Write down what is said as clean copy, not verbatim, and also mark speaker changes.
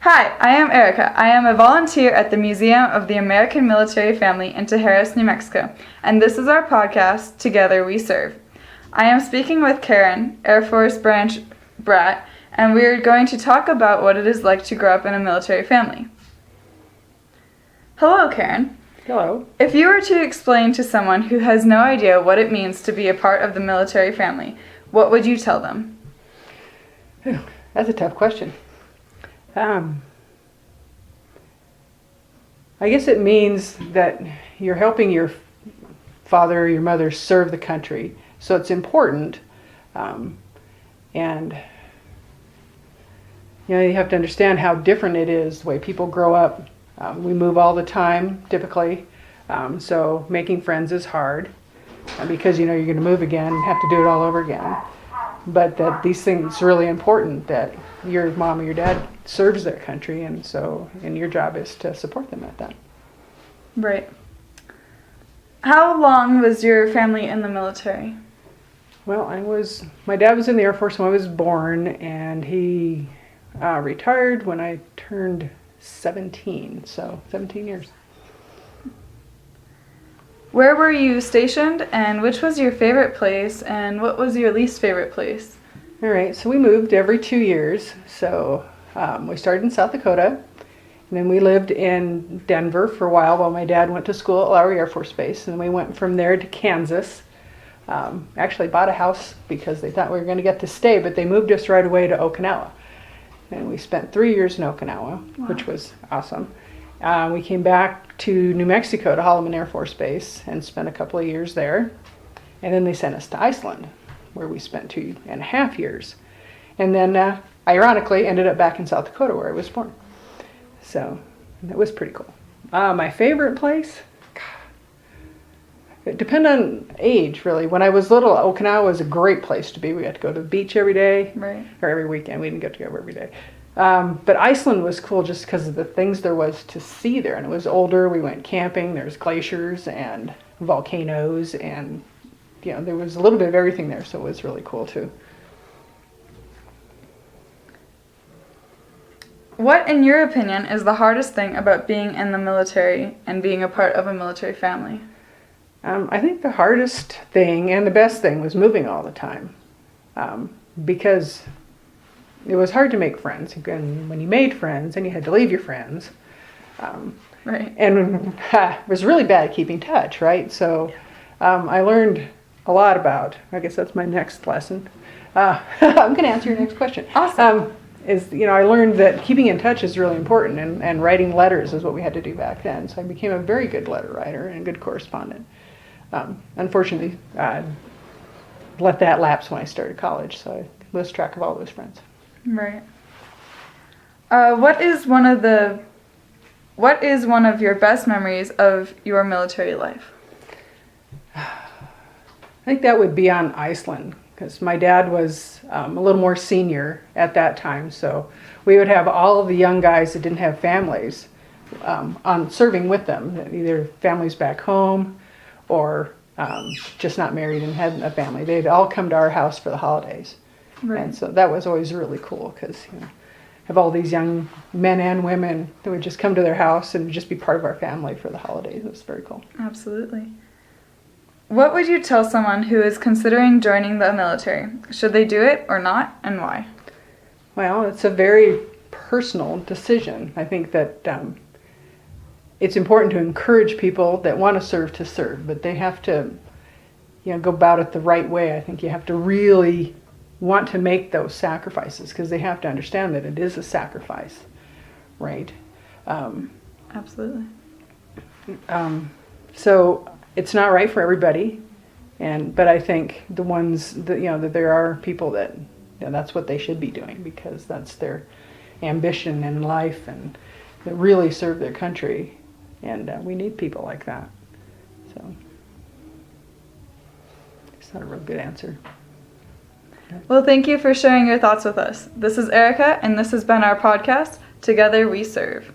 Speaker 1: Hi, I am Erica. I am a volunteer at the Museum of the American Military Family in Tijeras, New Mexico, and this is our podcast, Together We Serve. I am speaking with Karen, Air Force Brat, and we are going to talk about what it is like to grow up in a military family. Hello, Karen.
Speaker 2: Hello.
Speaker 1: If you were to explain to someone who has no idea what it means to be a part of the military family, what would you tell them?
Speaker 2: That's a tough question. I guess it means that you're helping your father or your mother serve the country. So it's important. And you have to understand how different it is, the way people grow up. We move all the time, typically. So making friends is hard because you're going to move again and have to do it all over again. But that these things are really important, that your mom or your dad serves their country, and your job is to support them at that.
Speaker 1: Right. How long was your family in the military?
Speaker 2: Well, my dad was in the Air Force when I was born, and he retired when I turned 17, so 17 years.
Speaker 1: Where were you stationed, and which was your favorite place, and what was your least favorite place?
Speaker 2: All right, so we moved every 2 years. So we started in South Dakota, and then we lived in Denver for a while my dad went to school at Lowry Air Force Base, and then we went from there to Kansas. Actually bought a house because they thought we were going to get to stay, but they moved us right away to Okinawa. And we spent 3 years in Okinawa,
Speaker 1: Wow.
Speaker 2: which was awesome. We came back to New Mexico to Holloman Air Force Base and spent a couple of years there. And then they sent us to Iceland, where we spent 2.5 years. And then, ironically, ended up back in South Dakota, where I was born. So that was pretty cool. My favorite place? It depends on age, really. When I was little, Okinawa was a great place to be. We got to go to the beach every day,
Speaker 1: Right.
Speaker 2: or every weekend. We didn't get to go every day. But Iceland was cool just because of the things there was to see there. And it was older. We went camping. There's glaciers and volcanoes, and there was a little bit of everything there. So it was really cool too.
Speaker 1: What, in your opinion, is the hardest thing about being in the military and being a part of a military family?
Speaker 2: I think the hardest thing and the best thing was moving all the time, because it was hard to make friends. And when you made friends, then you had to leave your friends.
Speaker 1: Right.
Speaker 2: And it was really bad at keeping touch, right? So I learned a lot about, I guess that's my next lesson. I'm going to answer your next question.
Speaker 1: Awesome.
Speaker 2: I learned that keeping in touch is really important, and writing letters is what we had to do back then. So I became a very good letter writer and a good correspondent. Unfortunately, I let that lapse when I started college, so I lost track of all those friends.
Speaker 1: Right. What is one of your best memories of your military life?
Speaker 2: I think that would be on Iceland, because my dad was a little more senior at that time, so we would have all of the young guys that didn't have families on serving with them, either families back home or just not married and hadn't a family. They'd all come to our house for the holidays.
Speaker 1: Right.
Speaker 2: And so that was always really cool, because have all these young men and women that would just come to their house and just be part of our family for the holidays. It was very cool.
Speaker 1: Absolutely. What would you tell someone who is considering joining the military? Should they do it or not, and why?
Speaker 2: Well, it's a very personal decision. I think that it's important to encourage people that want to serve, but they have to go about it the right way. I think you have to really want to make those sacrifices, because they have to understand that it is a sacrifice, right?
Speaker 1: Absolutely.
Speaker 2: So it's not right for everybody, but I think the ones that there are people that that's what they should be doing, because that's their ambition in life, and that really serve their country, and we need people like that. So it's not a real good answer.
Speaker 1: Well, thank you for sharing your thoughts with us. This is Erica, and this has been our podcast, Together We Serve.